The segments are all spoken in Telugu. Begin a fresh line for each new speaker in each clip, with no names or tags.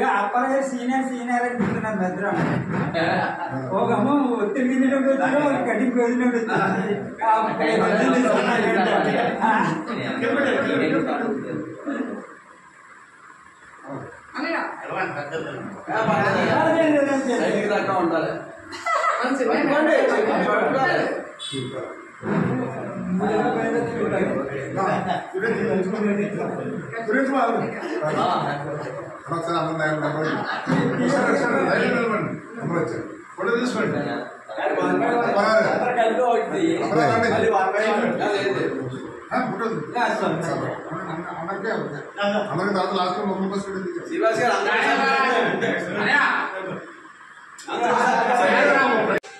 apa senior gitu na background. Oh kamu tinggi dulu betul, kadang dulu betul.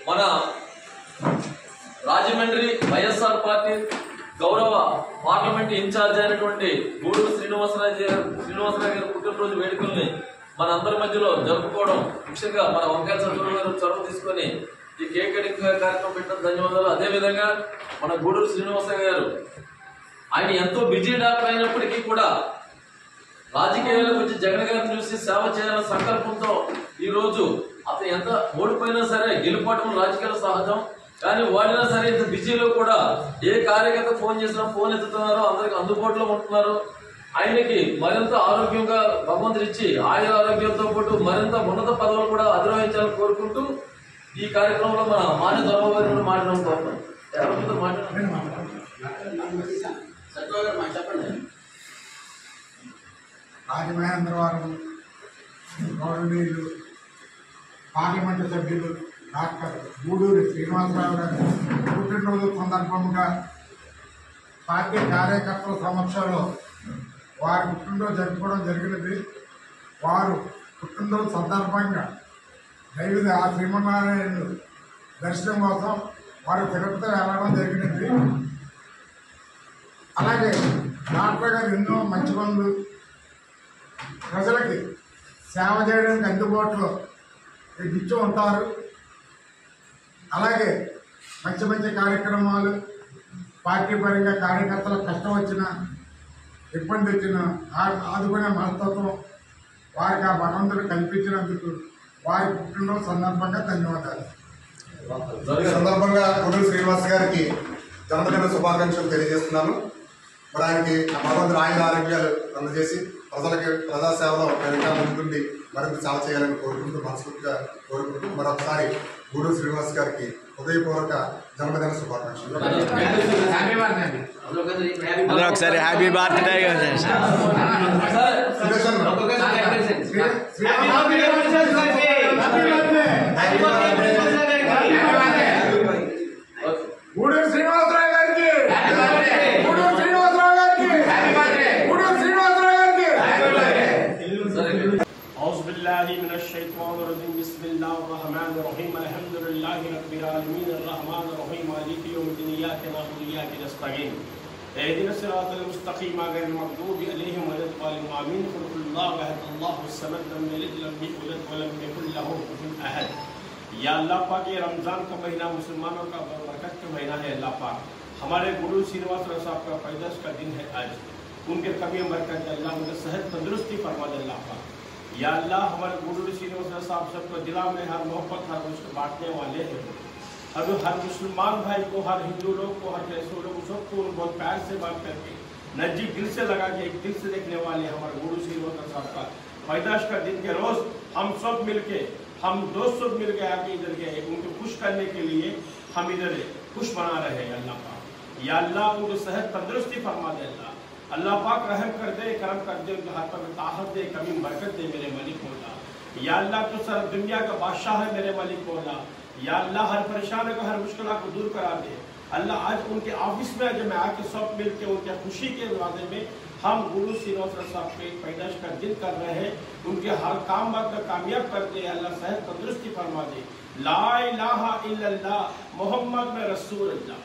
మన రాజమండ్రి వైఎస్ఆర్ పార్టీ గౌరవ పార్లమెంట్ ఇన్ఛార్జ్ అయినటువంటి గూడూరు శ్రీనివాసరావు గారి పుట్టినరోజు వేడుకల్ని మన అందరి మధ్యలో జరుపుకోవడం, ముఖ్యంగా మన వంకాయ చంద్రబాబు గారు చొరవ తీసుకొని ఈ కేక్ కటింగ్ కార్యక్రమం పెట్టడం ధన్యవాదాలు. అదేవిధంగా మన గూడూరు శ్రీనివాసరావు గారు ఆయన ఎంతో బిజీ డాక్టర్ అయినప్పటికీ కూడా రాజకీయాలకు వచ్చి జగన్ గారిని చూసి సేవ చేయాలన్న సంకల్పంతో ఈ రోజు అతను ఎంత ఓడిపోయినా సరే గెలుపటం రాజకీయాలు సహజం, కానీ వాడినా సరే ఇంత బిజీలో కూడా ఏ కార్యకర్త ఫోన్ చేసినా ఫోన్ ఎత్తుతున్నారో, అందరికి అందుబాటులో ఉంటున్నారు. ఆయనకి మరింత ఆరోగ్యంగా భగవంతుడు ఇచ్చి ఆయుర ఆరోగ్యంతో పాటు మరింత ఉన్నత పదవులు కూడా అధిరోహించాలని కోరుకుంటూ ఈ కార్యక్రమంలో మన మాన్య దొరబాబు గారు కూడా మాట్లాడుతున్నాం. ఎవరితో
రాజమహేంద్రవరం గౌరవనీయులు పార్లమెంటు సభ్యులు డాక్టర్ గూడూరు శ్రీనివాసరావు గారు పుట్టినరోజు సందర్భంగా పార్టీ కార్యకర్తల సమక్షంలో వారి పుట్టినరోజు జరుపుకోవడం జరిగినది. వారు పుట్టినరోజు సందర్భంగా దైవ ఆ శ్రీమన్నారాయణుడు దర్శనం కోసం వారు తిరుపతి వెళ్ళడం జరిగినది. అలాగే డాక్టర్ గారు ఎన్నో మంచి పనులు ప్రజలకి సేవ చేయడానికి అందుబాటులో ఇచ్చి ఉంటారు. అలాగే మంచి మంచి కార్యక్రమాలు పార్టీ పరంగా కార్యకర్తలకు కష్టం వచ్చినా ఇబ్బంది వచ్చినా ఆదుకునే మనస్తత్వం వారికి ఆ భగవంతుడు కల్పించినందుకు వారి పుట్టినరోజు సందర్భంగా ధన్యవాదాలు.
ఈ సందర్భంగా గూడూరు శ్రీనివాస్ గారికి జన్మదిన శుభాకాంక్షలు తెలియజేస్తున్నాను. మరి ఆయనకి భగవంతుడు ఆయుధ ఆరోగ్యాలు అందజేసి ప్రజలకి ప్రజాసేవలో ముందుండి మరింత సేవ చేయాలని కోరుకుంటూ మనస్ఫూర్తిగా కోరుకుంటూ మరొకసారి గూడూరు శ్రీనివాస్ గారికి హృదయపూర్వక జన్మదిన శుభాకాంక్షలు.
ఒకసారి హ్యాపీ బర్త్డే
గూడూరు శ్రీనివాసరావు గారికి గూడూరు శ్రీనివాసరావు గారికి గూడూరు శ్రీనివాసరావు గారికి
أعوذ بالله من الشيطان الرجيم بسم الله الرحمن الرحيم الحمد لله رب العالمين الرحمن الرحيم مالك يوم الدين إياك نعبد وإياك نستعين اهدنا الصراط المستقيم غير المغضوب عليهم ولا الضالين آمين قل الله أحد الله الصمد لم يلد ولم يولد ولم يكن له كفوا أحد. या अल्लाह पाक ये रमज़ान का महीना मुसलमानों का बरकत का महीना है। अल्लाह पाक हमारे गुरु श्रीनिवासराव साहब का पैदाश का दिन है आज, उनके कमी बरकत अल्लाह उनके सेहत तंदुरुस्ती फरमा दे अल्लाह पाक। या अल्लाह हमारे गुरु श्रीनिवासराव साहब सबको दिला में हर मोहब्बत हर उसको बांटने वाले हैं। अब हर मुसलमान भाई को, हर हिंदू लोग को, हर कैसे लोग सबको बहुत प्यार से बात करके नजदीक दिल से लगा के एक दिल से देखने वाले हमारे गुरु श्रीनिवासराव साहब का पैदाश का दिन के रोज हम सब मिलके, हम दोस्त सब मिल के आके इधर गए उनको खुश करने के लिए हम इधर खुश बना रहे हैं। अल्लाह पाक या अल्लाह उनको सेहत तंदुरुस्ती फरमा दे अल्लाह। अल्लाह पाक रहम कर दे, करम कर दे, उनके हाथ पर ताकत दे, कमी बरकत दे मेरे मलिक मौला। या अल्लाह तो सर दुनिया का बादशाह है मेरे मलिक मौला। या अल्लाह हर परेशानी को, हर मुश्किल को दूर करा दे अल्लाह। आज उनके ऑफिस में जब मैं आके सब मिल के उनके खुशी के वादे में हम गुरु श्रीनिवासराव साहब के पैदाश का दिन कर रहे हैं। उनके हर काम बात का कामयाब कर दे अल्लाह, सेहत तंदुरुस्ती फरमा दे। ला इलाहा इल्लल्लाह मोहम्मद में रसूल अल्लाह।